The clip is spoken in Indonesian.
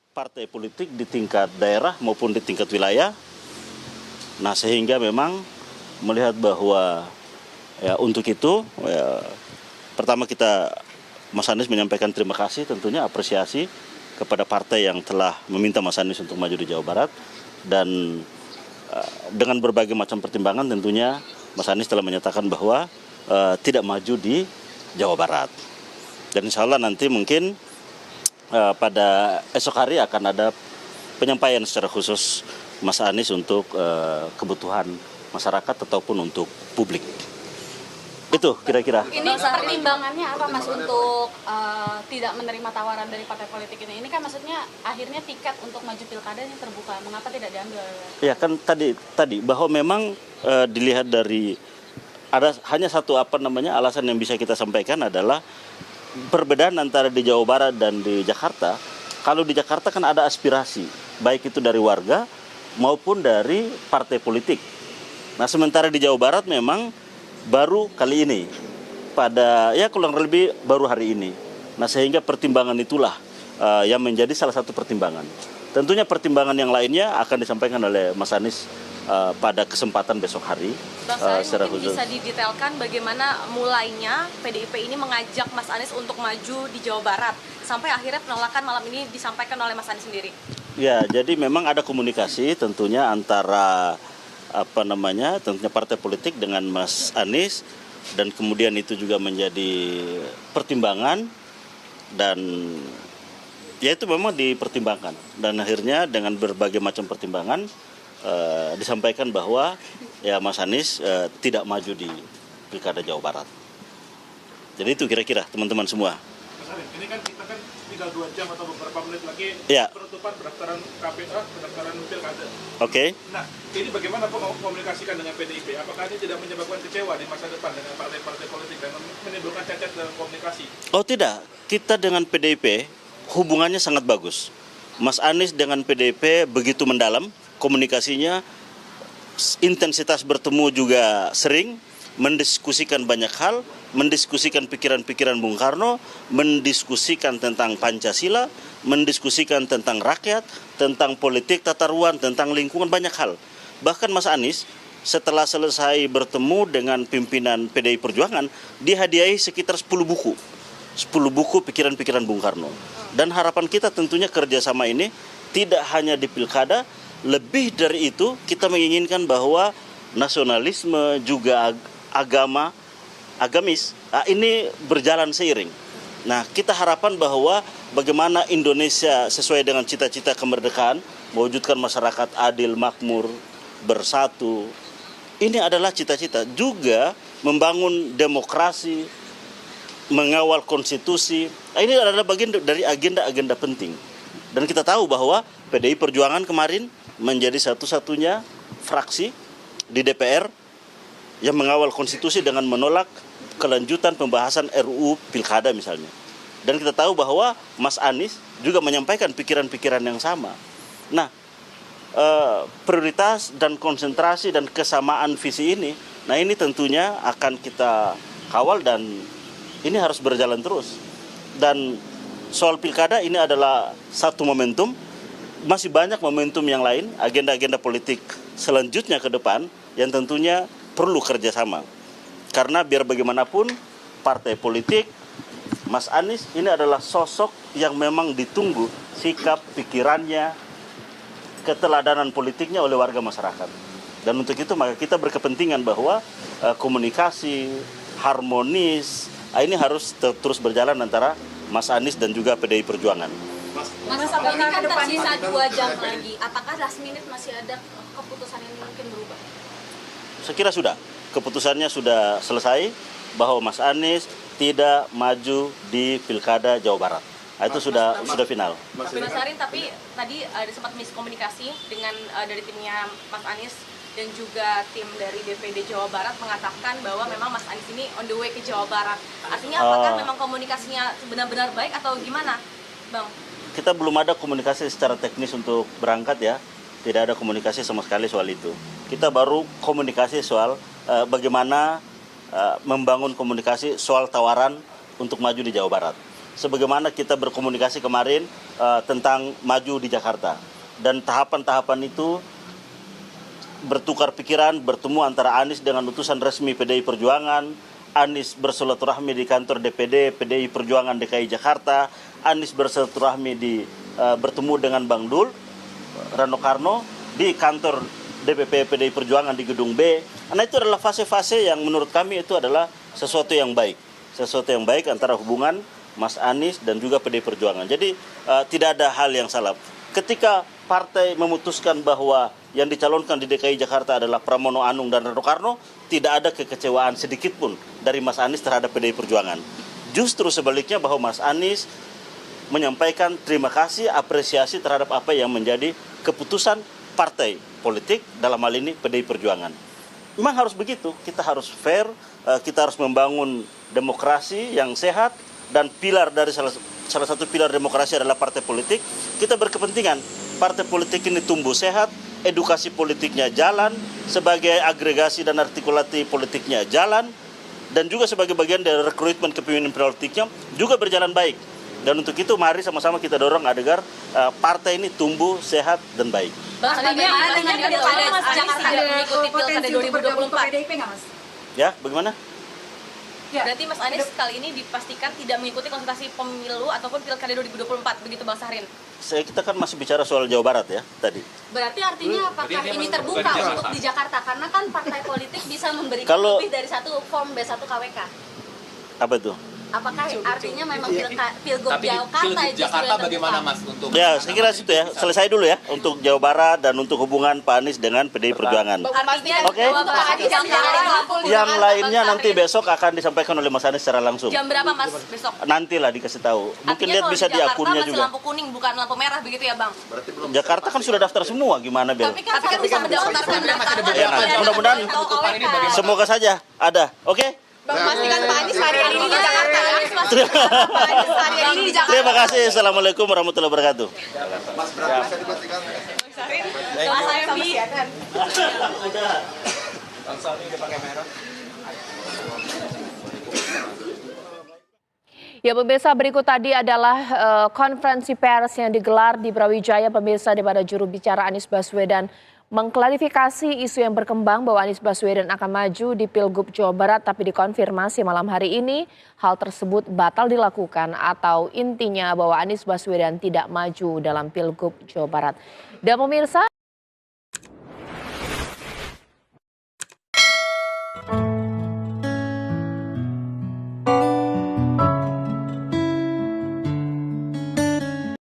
partai politik di tingkat daerah maupun di tingkat wilayah. Nah, sehingga memang melihat bahwa ya untuk itu pertama Mas Anies menyampaikan terima kasih, tentunya apresiasi kepada partai yang telah meminta Mas Anies untuk maju di Jawa Barat, dan dengan berbagai macam pertimbangan tentunya Mas Anies telah menyatakan bahwa tidak maju di Jawa Barat. Dan insya Allah nanti mungkin pada esok hari akan ada penyampaian secara khusus Mas Anies untuk kebutuhan masyarakat ataupun untuk publik. Itu kira-kira. Ini pertimbangannya apa Mas untuk tidak menerima tawaran dari partai politik ini? Ini kan maksudnya akhirnya tiket untuk maju pilkada ini terbuka. Mengapa tidak diambil? Ya kan tadi bahwa memang dilihat dari ada hanya satu alasan yang bisa kita sampaikan adalah perbedaan antara di Jawa Barat dan di Jakarta. Kalau di Jakarta kan ada aspirasi, baik itu dari warga maupun dari partai politik. Nah, sementara di Jawa Barat memang baru kali ini, pada kurang lebih baru hari ini. Nah, sehingga pertimbangan itulah yang menjadi salah satu pertimbangan. Tentunya pertimbangan yang lainnya akan disampaikan oleh Mas Anies pada kesempatan besok hari. Bang Sari, mungkin bisa didetailkan bagaimana mulainya PDIP ini mengajak Mas Anies untuk maju di Jawa Barat sampai akhirnya penolakan malam ini disampaikan oleh Mas Anies sendiri. Ya, jadi memang ada komunikasi tentunya antara tentunya partai politik dengan Mas Anies, dan kemudian itu juga menjadi pertimbangan, dan ya itu memang dipertimbangkan, dan akhirnya dengan berbagai macam pertimbangan disampaikan bahwa ya Mas Anies tidak maju di Pilkada Jawa Barat. Jadi itu kira-kira teman-teman semua. Mas Arief, ini kan kita kan tinggal 2 jam atau beberapa menit lagi penutupan pendaftaran KPA, pendaftaran Pilkada. Oke. Nah, ini bagaimana komunikasikan dengan PDIP? Apakah ini tidak menyebabkan kecewa di masa depan dengan partai-partai politik dan menimbulkan cacat dalam komunikasi? Oh tidak, kita dengan PDIP hubungannya sangat bagus. Mas Anies dengan PDIP begitu mendalam, komunikasinya, intensitas bertemu juga sering, mendiskusikan banyak hal, mendiskusikan pikiran-pikiran Bung Karno, mendiskusikan tentang Pancasila, mendiskusikan tentang rakyat, tentang politik tata ruang, tentang lingkungan, banyak hal. Bahkan Mas Anies setelah selesai bertemu dengan pimpinan PDI Perjuangan, dihadiahi sekitar 10 buku pikiran-pikiran Bung Karno. Dan harapan kita tentunya kerjasama ini tidak hanya di pilkada, lebih dari itu kita menginginkan bahwa nasionalisme juga agamis ini berjalan seiring. Nah, kita harapan bahwa bagaimana Indonesia sesuai dengan cita-cita kemerdekaan, mewujudkan masyarakat adil, makmur, bersatu. Ini adalah cita-cita. Juga membangun demokrasi, mengawal konstitusi. Ini adalah bagian dari agenda-agenda penting. Dan kita tahu bahwa PDI Perjuangan kemarin menjadi satu-satunya fraksi di DPR yang mengawal konstitusi dengan menolak kelanjutan pembahasan RUU Pilkada misalnya. Dan kita tahu bahwa Mas Anies juga menyampaikan pikiran-pikiran yang sama. Nah, prioritas dan konsentrasi dan kesamaan visi ini, nah ini tentunya akan kita kawal, dan ini harus berjalan terus. Dan soal pilkada ini adalah satu momentum, masih banyak momentum yang lain, agenda-agenda politik selanjutnya ke depan yang tentunya perlu kerjasama. Karena biar bagaimanapun partai politik, Mas Anies ini adalah sosok yang memang ditunggu sikap, pikirannya, keteladanan politiknya oleh warga masyarakat. Dan untuk itu maka kita berkepentingan bahwa komunikasi, harmonis, ini harus terus berjalan antara Mas Anies dan juga PDI Perjuangan. Mas, ini kan tersisa 2 jam lagi. Apakah last minute masih ada keputusan yang mungkin berubah? Saya kira sudah. Keputusannya sudah selesai bahwa Mas Anies tidak maju di Pilkada Jawa Barat. Itu sudah final. Mas Ari, tapi tadi ada sempat miskomunikasi dengan dari timnya Mas Anies dan juga tim dari DPD Jawa Barat mengatakan bahwa memang Mas Anies ini on the way ke Jawa Barat. Artinya apakah memang komunikasinya benar-benar baik atau gimana, Bang? Kita belum ada komunikasi secara teknis untuk berangkat ya. Tidak ada komunikasi sama sekali soal itu. Kita baru komunikasi soal bagaimana membangun komunikasi soal tawaran untuk maju di Jawa Barat. sebagaimana kita berkomunikasi kemarin tentang maju di Jakarta. Dan tahapan-tahapan itu bertukar pikiran, bertemu antara Anies dengan utusan resmi PDI Perjuangan, Anies bersilaturahmi di kantor DPD PDI Perjuangan DKI Jakarta, Anies bersilaturahmi bertemu dengan Bang Dul, Rano Karno, di kantor DPP PDI Perjuangan di Gedung B. Nah, itu adalah fase-fase yang menurut kami itu adalah sesuatu yang baik. Sesuatu yang baik antara hubungan Mas Anies dan juga PDI Perjuangan. Jadi tidak ada hal yang salah. Ketika partai memutuskan bahwa yang dicalonkan di DKI Jakarta adalah Pramono Anung dan Rano Karno, tidak ada kekecewaan sedikit pun dari Mas Anies terhadap PDI Perjuangan. Justru sebaliknya bahwa Mas Anies menyampaikan terima kasih, apresiasi terhadap apa yang menjadi keputusan partai politik, dalam hal ini PDI Perjuangan. Memang harus begitu, kita harus fair, kita harus membangun demokrasi yang sehat, dan pilar dari salah satu pilar demokrasi adalah partai politik. Kita berkepentingan partai politik ini tumbuh sehat, edukasi politiknya jalan, sebagai agregasi dan artikulasi politiknya jalan, dan juga sebagai bagian dari rekrutmen kepemimpinan politiknya juga berjalan baik. Dan untuk itu mari sama-sama kita dorong agar partai ini tumbuh sehat dan baik. Bang, bagaimana dengan pilkada Jakarta tidak mengikuti pilkada 2024? PDIP nggak, Mas? Ya, bagaimana? Ya. Berarti Mas Anies kali ini dipastikan tidak mengikuti konsultasi pemilu ataupun pilkada 2024, begitu Bang Sahrin? Kita kan masih bicara soal Jawa Barat ya tadi. Berarti artinya apakah ini terbuka untuk di Jakarta? Karena kan partai politik bisa memberikan Kalau- lebih dari satu form B1 KWK. Apa itu? Apakah artinya memang pilgub Tapi di Jakarta Pilgub itu Jakarta sudah bagaimana terbuka? Mas untuk Ya, saya kira situ ya. Selesai dulu ya untuk Jawa Barat dan untuk hubungan Pak Anies dengan PDI Perjuangan. Artinya Oke. Jawa Barat jam berapa? Yang lainnya nanti besok akan disampaikan oleh Mas Anies secara langsung. Jam berapa Mas besok? Nantilah dikasih tahu. Mungkin Artinya lihat kalau bisa di Jakarta akunnya masih juga. lampu kuning bukan lampu merah begitu ya Bang? Jakarta kan sudah daftar semua, gimana Bel? Tapi kan bisa mendaftarkan Ya, nanti mudah-mudahan semoga saja ada. Oke? Bang, pastikan Pak Anies hari ini di Jakarta ya. Pak Anies hari ini di Jakarta. Terima kasih. Assalamualaikum warahmatullahi wabarakatuh. Mas Embi. Ya pemirsa, berikut tadi adalah konferensi pers yang digelar di Brawijaya pemirsa, di mana juru bicara Anies Baswedan mengklarifikasi isu yang berkembang bahwa Anies Baswedan akan maju di Pilgub Jawa Barat, tapi dikonfirmasi malam hari ini hal tersebut batal dilakukan, atau intinya bahwa Anies Baswedan tidak maju dalam Pilgub Jawa Barat. Dan pemirsa,